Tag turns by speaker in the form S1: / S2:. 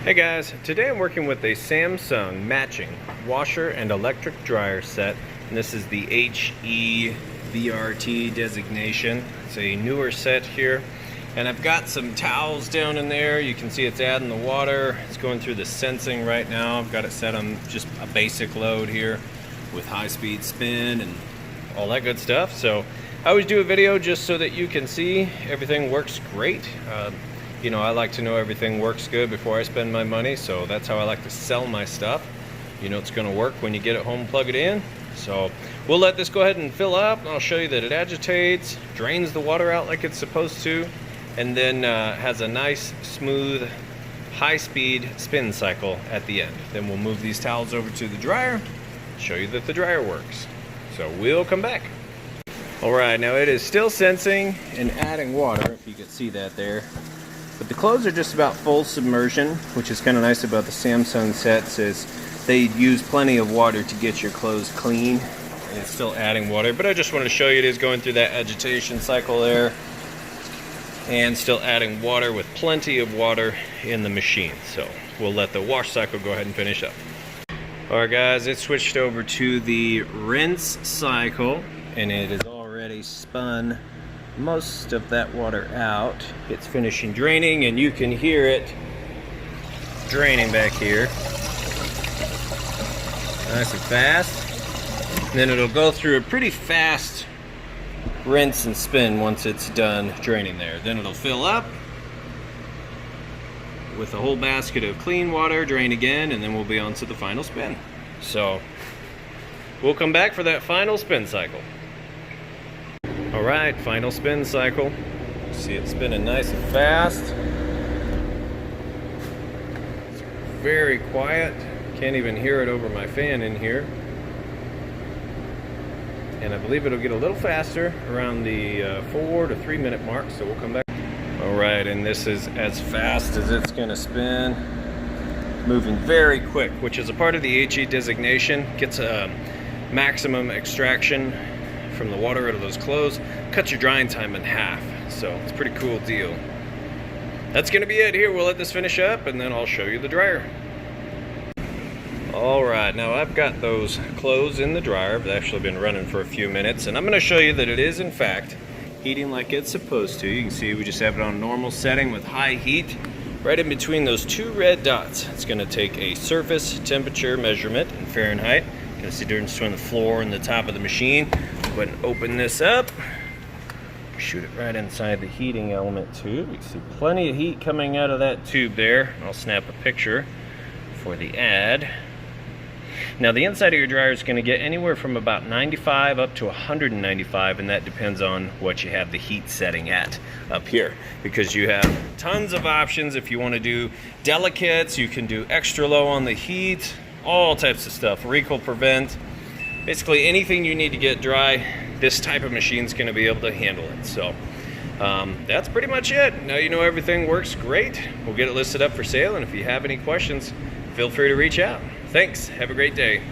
S1: Hey guys, today I'm working with a Samsung matching washer and electric dryer set, and this is the HEVRT designation. It's a newer set here, and I've got some towels down in there. You can see it's adding the water. It's going through the sensing right now. I've got it set on just a basic load here with high-speed spin and all that good stuff. So I always do a video just so that you can see everything works great. You know, I like to know everything works good before I spend my money, so that's how I like to sell my stuff. You know it's going to work when you get it home, plug it in. So we'll let this go ahead and fill up, and I'll show you that it agitates, drains the water out like it's supposed to, and then has a nice, smooth, high-speed spin cycle at the end. Then we'll move these towels over to the dryer, show you that the dryer works. So we'll come back. All right, now it is still sensing and adding water, if you can see that there. But the clothes are just about full submersion, which is kind of nice about the Samsung sets, is they use plenty of water to get your clothes clean, and it's still adding water. But I just wanted to show you it is going through that agitation cycle there, and still adding water with plenty of water in the machine. So we'll let the wash cycle go ahead and finish up. Alright guys, it switched over to the rinse cycle, and it is already spun most of that water out. It's finishing draining, and you can hear it draining back here nice and fast. And then it'll go through a pretty fast rinse and spin once it's done draining there. Then it'll fill up with a whole basket of clean water, drain again, and then we'll be on to the final spin. So we'll come back for that final spin cycle. All right, final spin cycle. See it spinning nice and fast. It's very quiet. Can't even hear it over my fan in here. And I believe it'll get a little faster around the 4 to 3 minute mark, so we'll come back. All right, and this is as fast as it's gonna spin. Moving very quick, which is a part of the HE designation. Gets a maximum extraction from the water out of those clothes, cuts your drying time in half. So it's a pretty cool deal. That's gonna be it here. We'll let this finish up, and then I'll show you the dryer. All right, now I've got those clothes in the dryer. They've actually been running for a few minutes, and I'm gonna show you that it is in fact heating like it's supposed to. You can see we just have it on normal setting with high heat. Right in between those two red dots, it's gonna take a surface temperature measurement in Fahrenheit. You can see the difference between the floor and the top of the machine. Go ahead and open this up. Shoot it right inside the heating element tube. You can see plenty of heat coming out of that tube there. I'll snap a picture for the ad. Now the inside of your dryer is going to get anywhere from about 95 up to 195, and that depends on what you have the heat setting at up here, because you have tons of options. If you want to do delicates, you can do extra low on the heat, all types of stuff, recoil prevent. Basically anything you need to get dry, this type of machine is going to be able to handle it. So that's pretty much it. Now you know everything works great. We'll get it listed up for sale, and if you have any questions, feel free to reach out. Thanks. Have a great day.